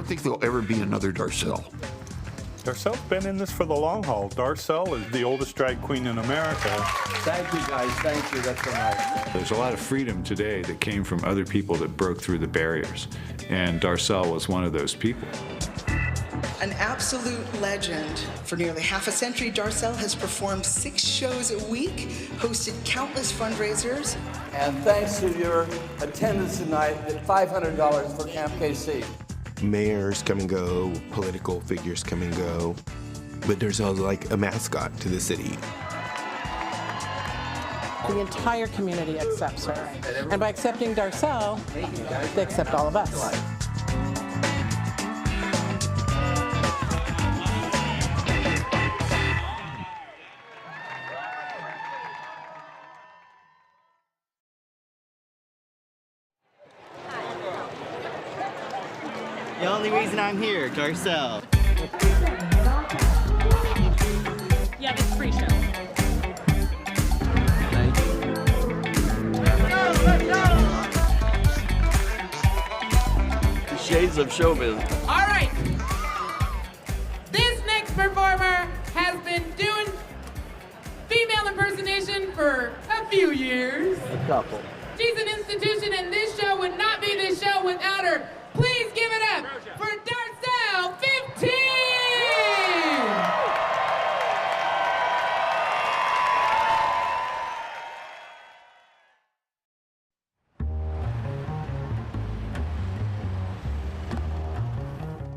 think there'll ever be another Darcelle. Darcelle's been in this for the long haul. Darcelle is the oldest drag queen in America. Thank you, guys. Thank you. That's so nice. There's a lot of freedom today that came from other people that broke through the barriers, and Darcelle was one of those people. An absolute legend. For nearly half a century, Darcelle has performed 6 shows a week, hosted countless fundraisers. And thanks to your attendance tonight at $500 for Camp KC. Mayors come and go, political figures come and go, but Darcelle's like a mascot to the city. The entire community accepts her. And by accepting Darcelle, they accept all of us. The only reason I'm here, Darcelle. Yeah, this free show. The shades of showbiz. All right. This next performer has been doing female impersonation for a few years. A couple. She's an institution, and this show would not be this show without her. Please give it up for Darcelle XV!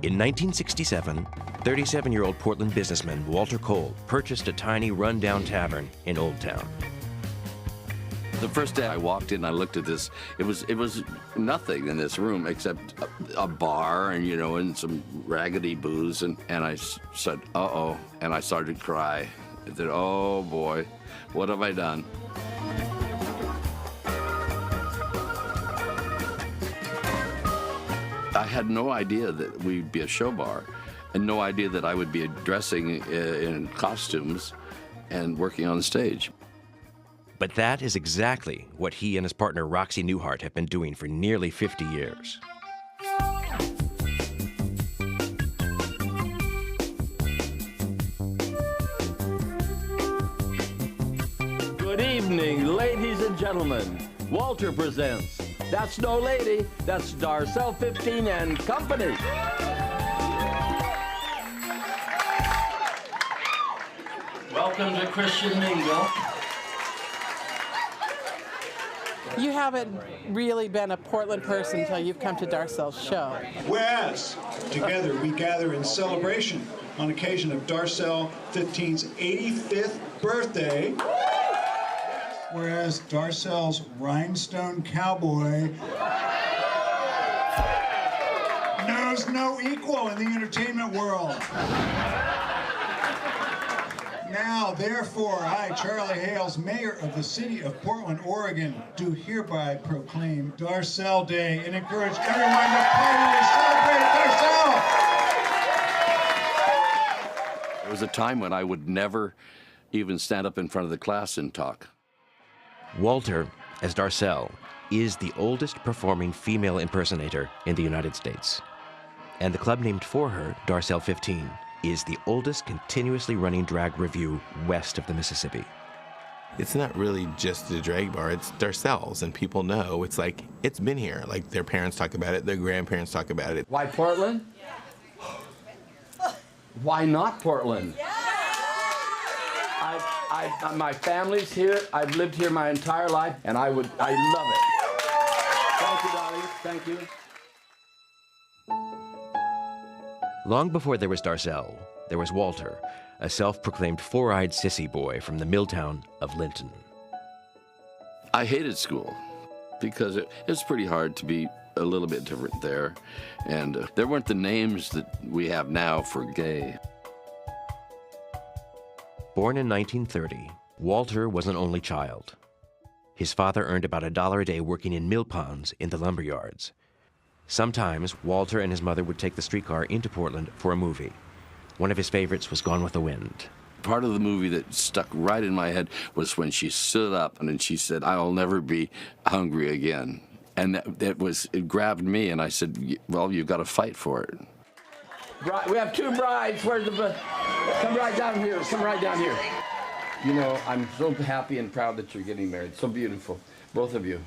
In 1967, 37-year-old Portland businessman Walter Cole purchased a tiny rundown tavern in Old Town. The first day I walked in, I looked at this. It was nothing in this room except a bar and, you know, and some raggedy booze. And I said, uh-oh, and I started to cry. I said, oh, boy, what have I done? I had no idea that we'd be a show bar and no idea that I would be dressing in costumes and working on the stage. But that is exactly what he and his partner Roxy Newhart have been doing for nearly 50 years. Good evening, ladies and gentlemen. Walter presents That's No Lady, that's Darcelle XV and Company. Welcome to Christian Mingle. You haven't really been a Portland person until you've come to Darcelle's show. Whereas, together we gather in celebration on occasion of Darcelle XV's 85th birthday. Whereas Darcelle's rhinestone cowboy knows no equal in the entertainment world. Now, therefore, I, Charlie Hales, Mayor of the City of Portland, Oregon, do hereby proclaim Darcelle Day and encourage everyone to party to celebrate Darcelle! There was a time when I would never even stand up in front of the class and talk. Walter, as Darcelle, is the oldest performing female impersonator in the United States. And the club named for her, Darcelle XV, is the oldest continuously running drag review west of the Mississippi. It's not really just a drag bar, it's Darcelle's, and people know. It's like, it's been here. Like, their parents talk about it, their grandparents talk about it. Why Portland? Why not Portland? My family's here. I've lived here my entire life, and I love it. Thank you, darling. Thank you. Long before there was Darcelle, there was Walter, a self-proclaimed four-eyed sissy boy from the mill town of Linton. I hated school because it was pretty hard to be a little bit different there. And there weren't the names that we have now for gay. Born in 1930, Walter was an only child. His father earned about $1 a day working in mill ponds in the lumber yards. Sometimes, Walter and his mother would take the streetcar into Portland for a movie. One of his favorites was Gone with the Wind. Part of the movie that stuck right in my head was when she stood up and then she said, "I'll never be hungry again." And it grabbed me, and I said, well, you've got to fight for it. We have two brides. Where's the... Come right down here. Come right down here. You know, I'm so happy and proud that you're getting married. So beautiful, both of you.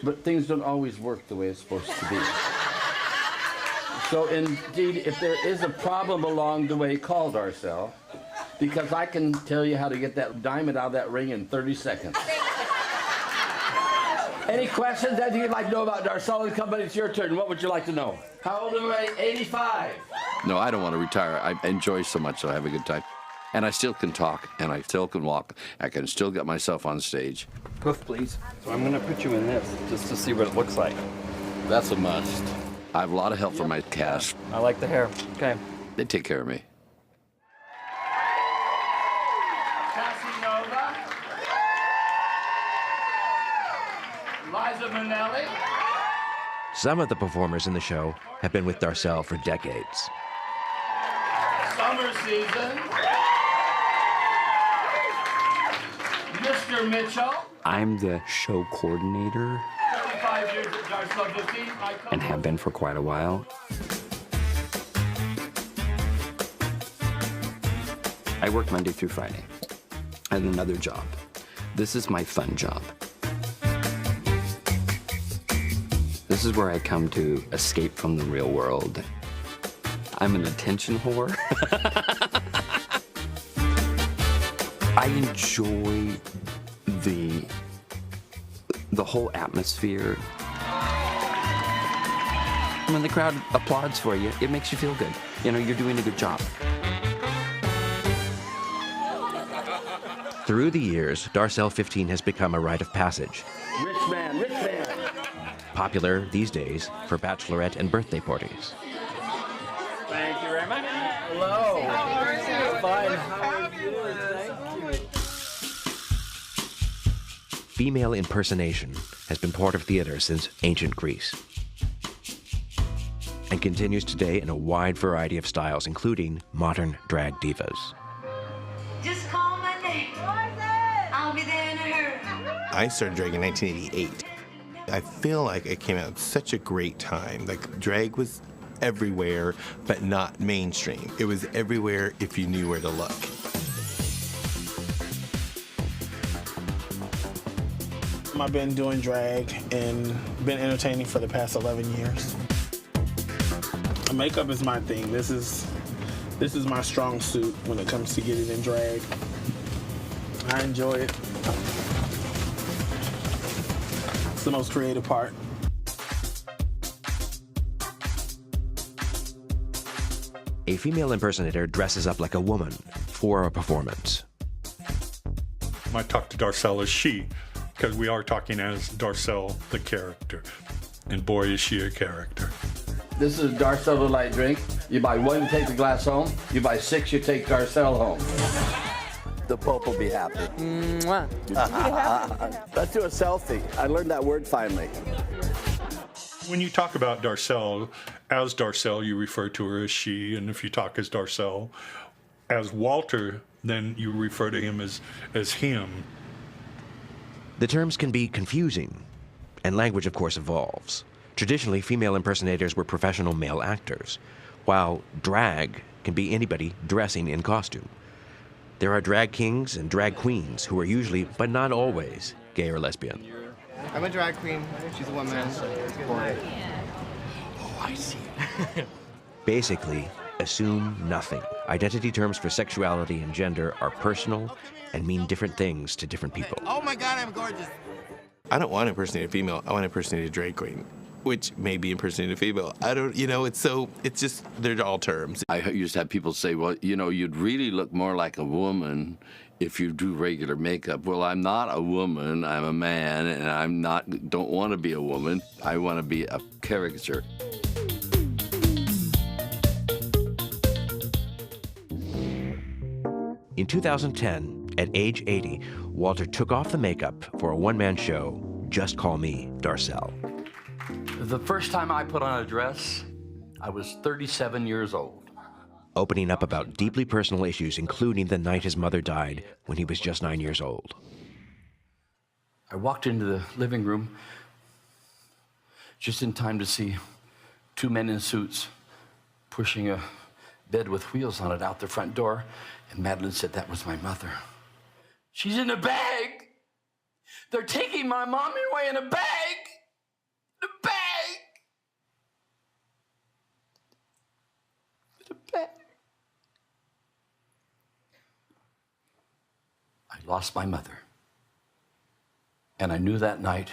But things don't always work the way it's supposed to be. So indeed, if there is a problem along the way, call Darcelle, because I can tell you how to get that diamond out of that ring in 30 seconds. Any questions that you'd like to know about Darcelle and Company? It's your turn. What would you like to know? How old am I? 85. No, I don't want to retire. I enjoy so much, so I have a good time. And I still can talk, and I still can walk. I can still get myself on stage. Poof, please. So I'm going to put you in this, just to see what it looks like. That's a must. I have a lot of help from my cast. I like the hair. Okay. They take care of me. Nova. Liza Minnelli. Some of the performers in the show have been with Darcelle for decades. Summer season. Mr. Mitchell. I'm the show coordinator 35 years at Darcelle 15. and have been for quite a while. I work Monday through Friday at another job. This is my fun job. This is where I come to escape from the real world. I'm an attention whore. I enjoy the whole atmosphere. When the crowd applauds for you, it makes you feel good. You know, you're doing a good job. Through the years, Darcelle 15 has become a rite of passage. Rich man, rich man. Popular these days for bachelorette and birthday parties. Thank you very much. Hello. How are you? Fine. How are you? Thank you. Female impersonation has been part of theater since ancient Greece and continues today in a wide variety of styles, including modern drag divas. Just call my name. I'll be there in a hurry. I started drag in 1988. I feel like it came out at such a great time. Like, drag was everywhere, but not mainstream. It was everywhere if you knew where to look. I've been doing drag and been entertaining for the past 11 years. Makeup is my thing. This is my strong suit when it comes to getting in drag. I enjoy it. It's the most creative part. A female impersonator dresses up like a woman for a performance. I talk to Darcelle as she, because we are talking as Darcelle, the character. And boy, is she a character. This is Darcelle light drink. You buy one, you take the glass home. You buy 6, you take Darcelle home. The Pope will be happy. Mwah. Let's do a selfie. I learned that word finally. When you talk about Darcelle, as Darcelle, you refer to her as she, and if you talk as Darcelle, as Walter, then you refer to him as him. The terms can be confusing, and language, of course, evolves. Traditionally, female impersonators were professional male actors, while drag can be anybody dressing in costume. There are drag kings and drag queens who are usually, but not always, gay or lesbian. I'm a drag queen. She's a woman. Oh, I see. Basically, assume nothing. Identity terms for sexuality and gender are personal and mean different things to different people. Oh my God, I'm gorgeous. I don't want to impersonate a female. I want to impersonate a drag queen, which may be impersonating a female. I don't, it's just, they're all terms. I used to have people say, well, you'd really look more like a woman if you do regular makeup. Well, I'm not a woman, I'm a man, and don't want to be a woman. I want to be a caricature. In 2010, at age 80, Walter took off the makeup for a one-man show, Just Call Me Darcelle. The first time I put on a dress, I was 37 years old. Opening up about deeply personal issues, including the night his mother died when he was just 9 years old. I walked into the living room just in time to see 2 men in suits pushing a bed with wheels on it out the front door, and Madeline said that was my mother. She's in a bag. They're taking my mommy away in a bag. In a bag. In a bag. I lost my mother. And I knew that night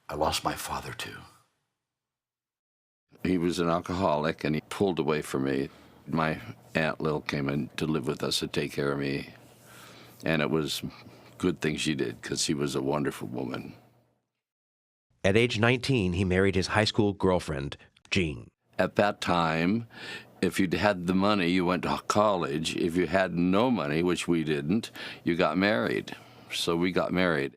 I lost my father too. He was an alcoholic, and he pulled away from me. My Aunt Lil came in to live with us to take care of me, and it was a good thing she did, because she was a wonderful woman. At age 19, he married his high school girlfriend, Jean. At that time, if you had the money, you went to college. If you had no money, which we didn't, you got married. So we got married.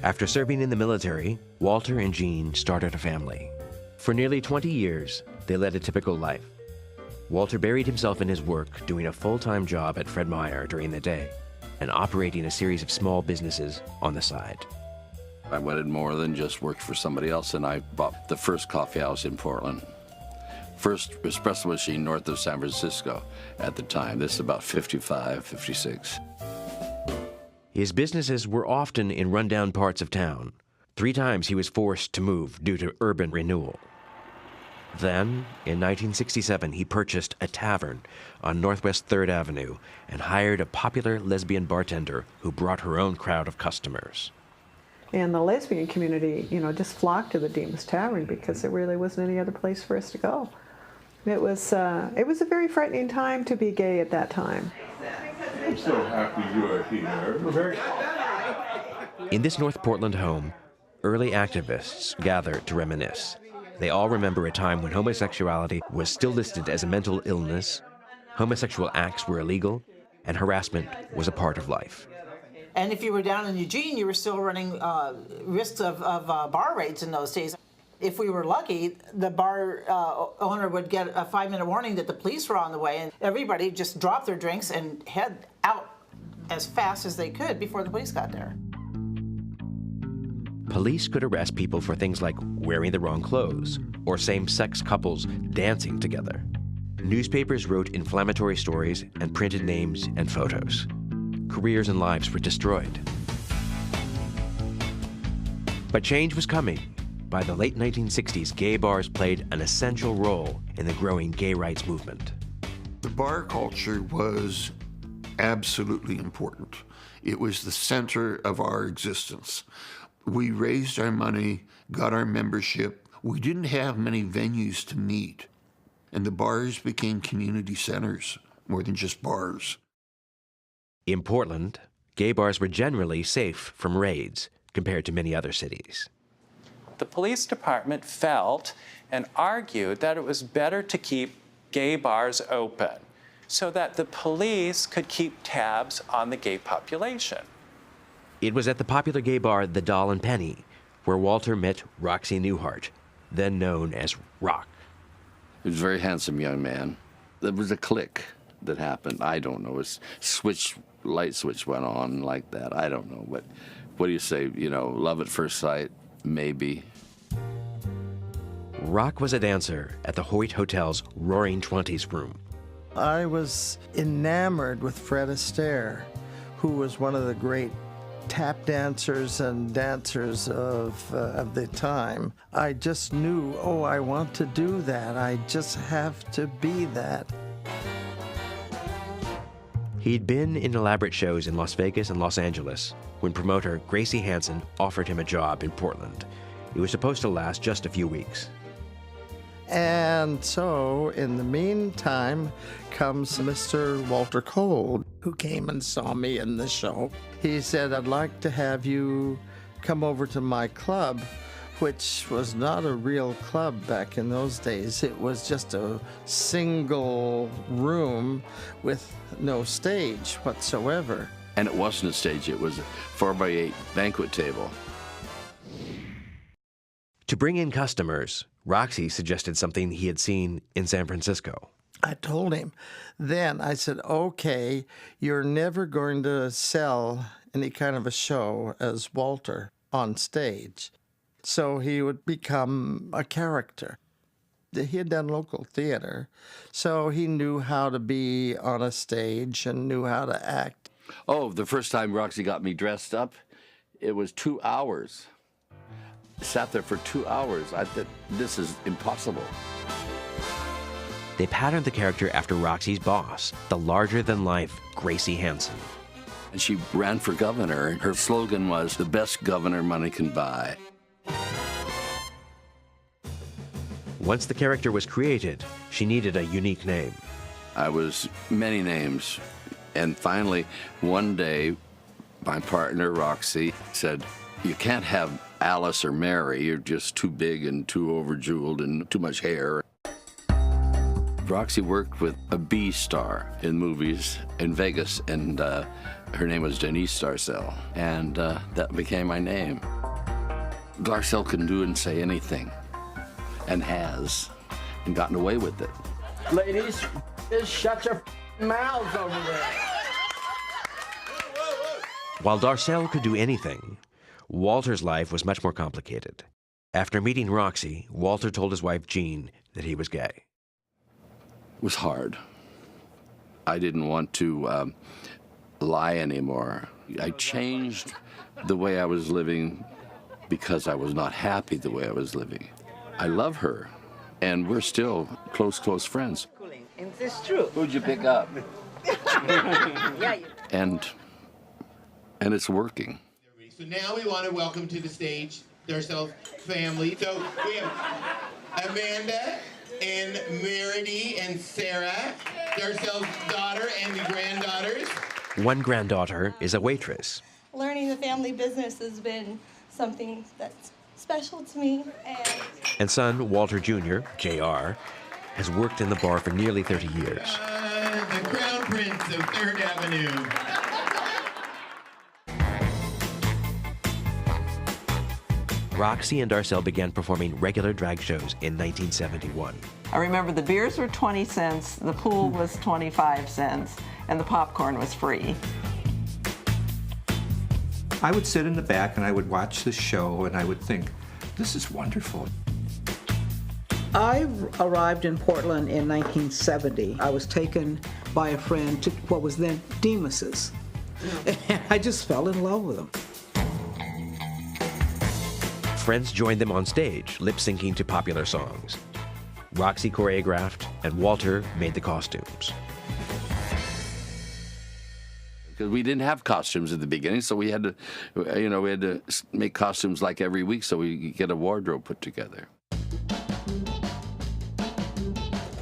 After serving in the military, Walter and Jean started a family. For nearly 20 years, they led a typical life. Walter buried himself in his work, doing a full-time job at Fred Meyer during the day and operating a series of small businesses on the side. I wanted more than just work for somebody else, and I bought the first coffee house in Portland. First espresso machine north of San Francisco at the time. This is about 55, 56. His businesses were often in rundown parts of town. 3 times he was forced to move due to urban renewal. Then, in 1967, he purchased a tavern on Northwest 3rd Avenue and hired a popular lesbian bartender who brought her own crowd of customers. And the lesbian community, you know, just flocked to the Demas Tavern because there really wasn't any other place for us to go. It was a very frightening time to be gay at that time. I'm so happy you're here. In this North Portland home, early activists gathered to reminisce. They all remember a time when homosexuality was still listed as a mental illness, homosexual acts were illegal, and harassment was a part of life. And if you were down in Eugene, you were still running risks of bar raids in those days. If we were lucky, the bar owner would get a 5-minute warning that the police were on the way, and everybody just dropped their drinks and head out as fast as they could before the police got there. Police could arrest people for things like wearing the wrong clothes or same-sex couples dancing together. Newspapers wrote inflammatory stories and printed names and photos. Careers and lives were destroyed. But change was coming. By the late 1960s, gay bars played an essential role in the growing gay rights movement. The bar culture was absolutely important. It was the center of our existence. We raised our money, got our membership. We didn't have many venues to meet, and the bars became community centers more than just bars. In Portland, gay bars were generally safe from raids compared to many other cities. The police department felt and argued that it was better to keep gay bars open so that the police could keep tabs on the gay population. It was at the popular gay bar The Doll and Penny where Walter met Roxy Newhart, then known as Rock. He was a very handsome young man. There was a click that happened. I don't know. Light switch went on like that. I don't know. But what do you say? You know, love at first sight? Maybe. Rock was a dancer at the Hoyt Hotel's Roaring Twenties room. I was enamored with Fred Astaire, who was one of the great tap dancers and dancers of the time. I just knew, oh, I want to do that. I just have to be that. He'd been in elaborate shows in Las Vegas and Los Angeles when promoter Gracie Hansen offered him a job in Portland. It was supposed to last just a few weeks. And so, in the meantime, comes Mr. Walter Cole, who came and saw me in the show. He said, I'd like to have you come over to my club, which was not a real club back in those days. It was just a single room with no stage whatsoever. And it wasn't a stage, it was a 4x8 banquet table. To bring in customers, Roxy suggested something he had seen in San Francisco. I told him then, I said, okay, you're never going to sell any kind of a show as Walter on stage. So he would become a character. He had done local theater, so he knew how to be on a stage and knew how to act. Oh, the first time Roxy got me dressed up, it was 2 hours. Sat there for 2 hours. I thought, this is impossible. They patterned the character after Roxy's boss, the larger-than-life Gracie Hansen. And she ran for governor. Her slogan was, "The best governor money can buy." Once the character was created, she needed a unique name. I was many names. And finally, one day, my partner, Roxy, said, "You can't have Alice or Mary. You're just too big and too overjeweled and too much hair." Roxy worked with a B star in movies in Vegas, and her name was Denise Darcelle, and that became my name. Darcelle can do and say anything, and has, and gotten away with it. Ladies, just shut your mouths over there. While Darcelle could do anything, Walter's life was much more complicated. After meeting Roxy, Walter told his wife Jean that he was gay. It was hard. I didn't want to lie anymore. I changed the way I was living because I was not happy the way I was living. I love her, and we're still close friends. Is this true? Who'd you pick up? Yeah. And it's working. So now we want to welcome to the stage Darcelle's family. So we have Amanda and Meredy and Sarah, Darcelle's daughter and the granddaughters. One granddaughter is a waitress. Learning the family business has been something that's special to me. And son, Walter Jr., JR, has worked in the bar for nearly 30 years. The Crown Prince of 3rd Avenue. Roxy and Darcelle began performing regular drag shows in 1971. I remember the beers were 20 cents, the pool was 25 cents, and the popcorn was free. I would sit in the back and I would watch the show and I would think, this is wonderful. I arrived in Portland in 1970. I was taken by a friend to what was then EMMYS. And I just fell in love with them. Friends joined them on stage, lip-syncing to popular songs. Roxy choreographed, and Walter made the costumes. Because we didn't have costumes at the beginning, so we had to, we had to make costumes like every week so we could get a wardrobe put together.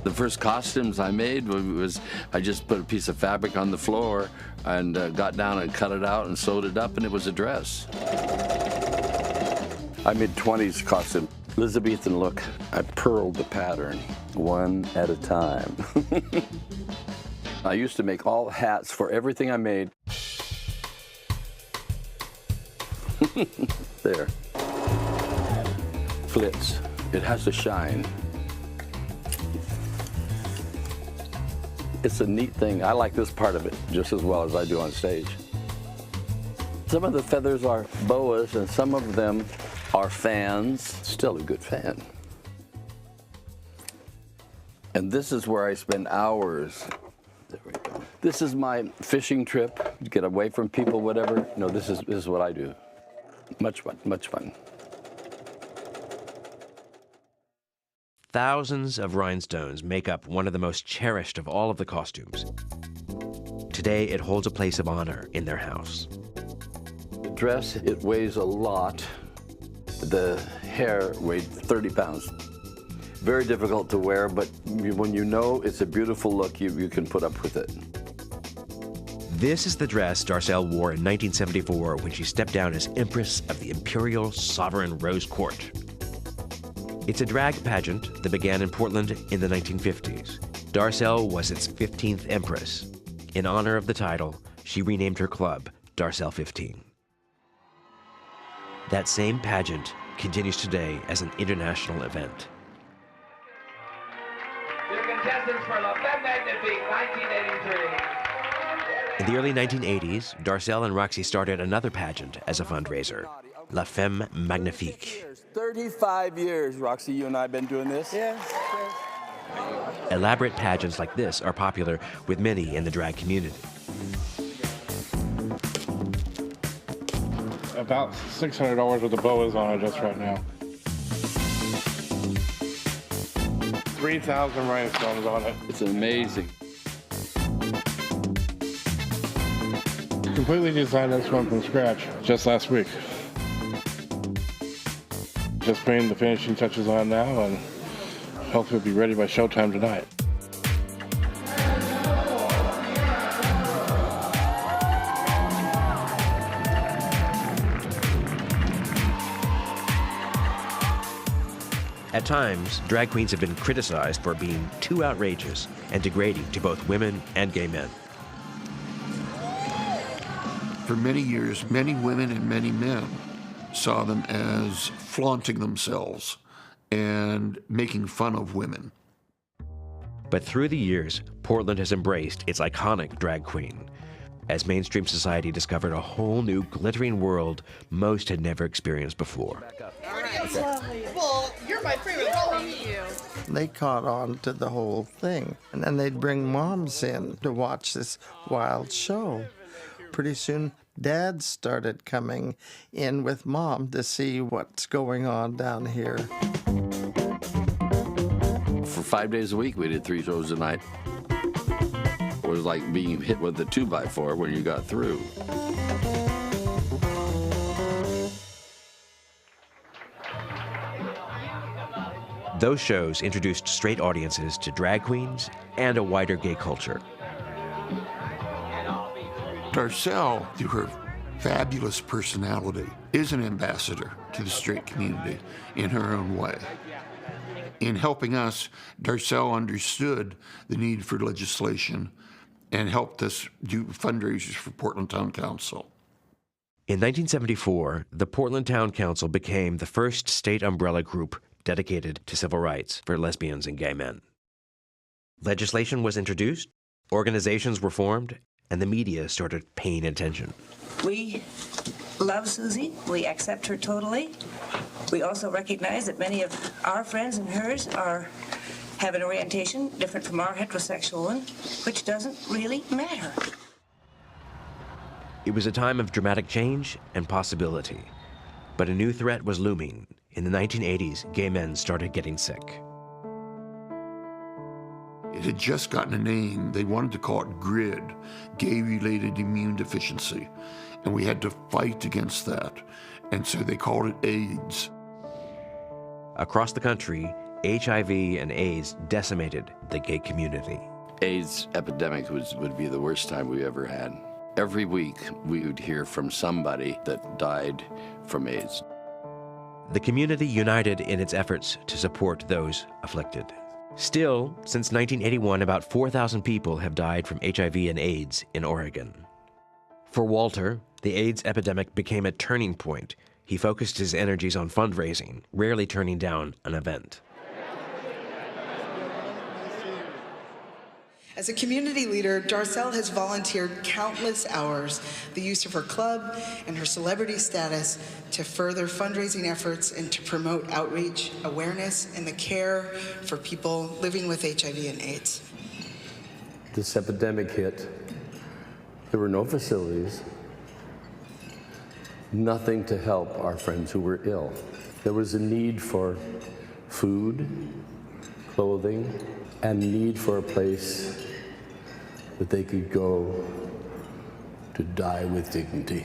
The first costumes I made was I just put a piece of fabric on the floor and got down and cut it out and sewed it up, and it was a dress. I made 20s costume. Elizabethan look. I purled the pattern one at a time. I used to make all hats for everything I made. There. Flits. It has to shine. It's a neat thing. I like this part of it just as well as I do on stage. Some of the feathers are boas and some of them are fans. Still a good fan. And this is where I spend hours. There we go. This is my fishing trip, to get away from people, whatever. No, this is what I do. Much fun, much fun. Thousands of rhinestones make up one of the most cherished of all of the costumes. Today, it holds a place of honor in their house. The dress, it weighs a lot. The hair weighed 30 pounds. Very difficult to wear, but when you know it's a beautiful look, you can put up with it. This is the dress Darcelle wore in 1974 when she stepped down as Empress of the Imperial Sovereign Rose Court. It's a drag pageant that began in Portland in the 1950s. Darcelle was its 15th Empress. In honor of the title, she renamed her club Darcelle XV. That same pageant continues today as an international event. The contestants for La Femme Magnifique 1983. In the early 1980s, Darcelle and Roxy started another pageant as a fundraiser. La Femme Magnifique. 35 years, Roxy, you and I have been doing this. Yes. Elaborate pageants like this are popular with many in the drag community. About $600 with the boas on it just right now. 3,000 rhinestones on it. It's amazing. Completely designed this one from scratch just last week. Just putting the finishing touches on now, and hopefully it'll be ready by showtime tonight. At times, drag queens have been criticized for being too outrageous and degrading to both women and gay men. For many years, many women and many men saw them as flaunting themselves and making fun of women. But through the years, Portland has embraced its iconic drag queen, as mainstream society discovered a whole new glittering world most had never experienced before. Well, you're my favorite. They caught on to the whole thing, and then they'd bring moms in to watch this wild show. Pretty soon, dads started coming in with mom to see what's going on down here. For 5 days a week, we did 3 shows a night. It was like being hit with a 2x4 when you got through. Those shows introduced straight audiences to drag queens and a wider gay culture. Darcelle, through her fabulous personality, is an ambassador to the straight community in her own way. In helping us, Darcelle understood the need for legislation and helped us do fundraisers for Portland Town Council. In 1974, the Portland Town Council became the first state umbrella group dedicated to civil rights for lesbians and gay men. Legislation was introduced, organizations were formed, and the media started paying attention. We love Susie. We accept her totally. We also recognize that many of our friends and hers have an orientation different from our heterosexual one, which doesn't really matter. It was a time of dramatic change and possibility, but a new threat was looming. In the 1980s, gay men started getting sick. It had just gotten a name. They wanted to call it GRID, Gay-Related Immune Deficiency, and we had to fight against that, and so they called it AIDS. Across the country, HIV and AIDS decimated the gay community. AIDS epidemic would be the worst time we ever had. Every week, we would hear from somebody that died from AIDS. The community united in its efforts to support those afflicted. Still, since 1981, about 4,000 people have died from HIV and AIDS in Oregon. For Walter, the AIDS epidemic became a turning point. He focused his energies on fundraising, rarely turning down an event. As a community leader, Darcelle has volunteered countless hours, the use of her club and her celebrity status to further fundraising efforts and to promote outreach, awareness, and the care for people living with HIV and AIDS. This epidemic hit. There were no facilities, nothing to help our friends who were ill. There was a need for food, clothing, and need for a place that they could go to die with dignity.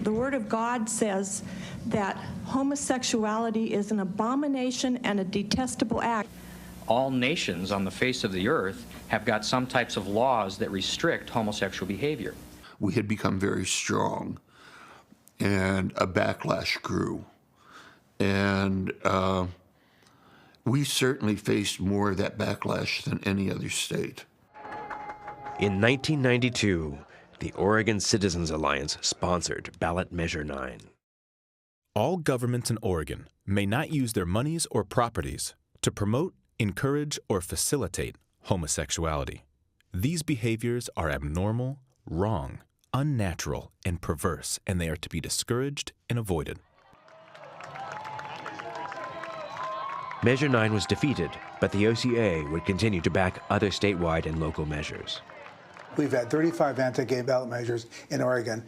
The Word of God says that homosexuality is an abomination and a detestable act. All nations on the face of the earth have got some types of laws that restrict homosexual behavior. We had become very strong, and a backlash grew. And we certainly faced more of that backlash than any other state. In 1992, the Oregon Citizens Alliance sponsored Ballot Measure 9. All governments in Oregon may not use their monies or properties to promote, encourage, or facilitate homosexuality. These behaviors are abnormal, wrong, unnatural and perverse, and they are to be discouraged and avoided. Measure 9 was defeated, but the OCA would continue to back other statewide and local measures. We've had 35 anti-gay ballot measures in Oregon.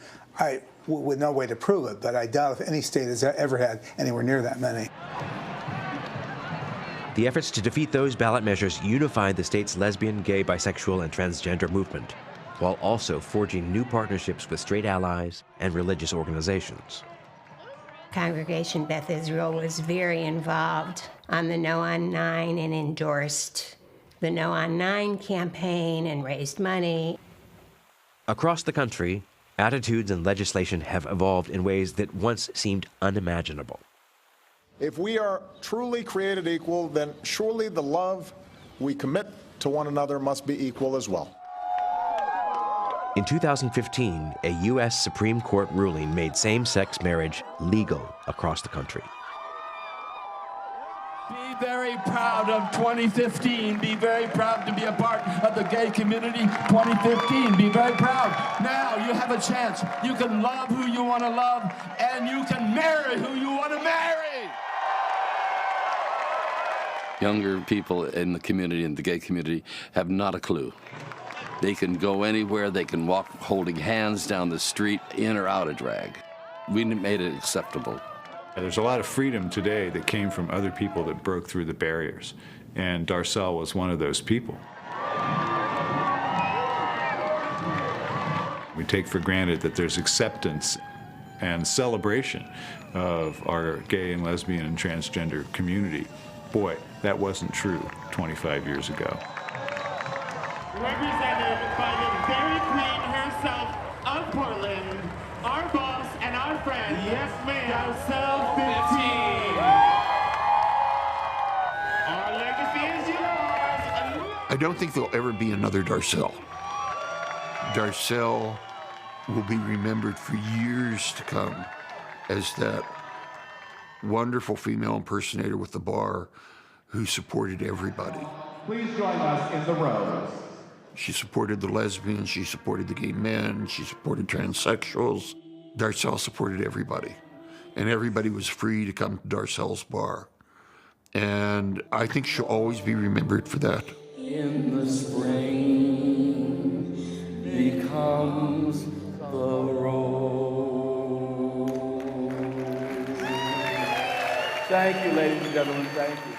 With no way to prove it, but I doubt if any state has ever had anywhere near that many. The efforts to defeat those ballot measures unified the state's lesbian, gay, bisexual, and transgender movement, while also forging new partnerships with straight allies and religious organizations. Congregation Beth Israel was very involved on the No on 9 and endorsed the No on 9 campaign and raised money. Across the country, attitudes and legislation have evolved in ways that once seemed unimaginable. If we are truly created equal, then surely the love we commit to one another must be equal as well. In 2015, a U.S. Supreme Court ruling made same-sex marriage legal across the country. Be very proud of 2015. Be very proud to be a part of the gay community 2015. Be very proud. Now you have a chance. You can love who you want to love, and you can marry who you want to marry. Younger people in the community, in the gay community, have not a clue. They can go anywhere. They can walk holding hands down the street, in or out of drag. We made it acceptable. There's a lot of freedom today that came from other people that broke through the barriers, and Darcelle was one of those people. We take for granted that there's acceptance and celebration of our gay and lesbian and transgender community. Boy, that wasn't true 25 years ago. Represented by the Dairy Queen herself of Portland, our boss and our friend, yes ma'am, Darcelle XV. Our legacy is yours. I don't think there'll ever be another Darcelle. Darcelle will be remembered for years to come as that wonderful female impersonator with the bar who supported everybody. Please join us in the rows. She supported the lesbians, she supported the gay men, she supported transsexuals. Darcelle supported everybody. And everybody was free to come to Darcelle's bar. And I think she'll always be remembered for that. In the spring becomes the rose. Thank you, ladies and gentlemen, thank you.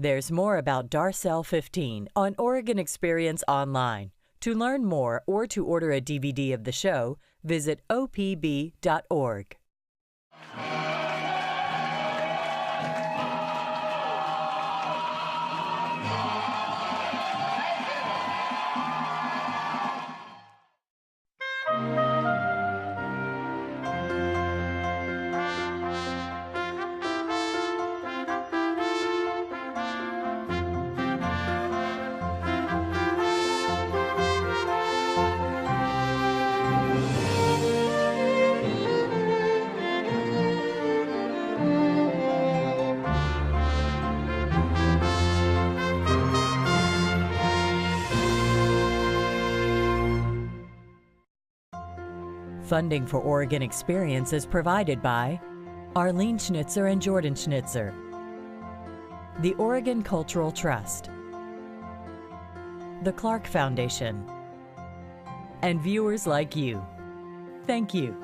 There's more about Darcelle 15 on Oregon Experience Online. To learn more or to order a DVD of the show, visit opb.org. Funding for Oregon Experience is provided by Arlene Schnitzer and Jordan Schnitzer, the Oregon Cultural Trust, the Clark Foundation, and viewers like you. Thank you.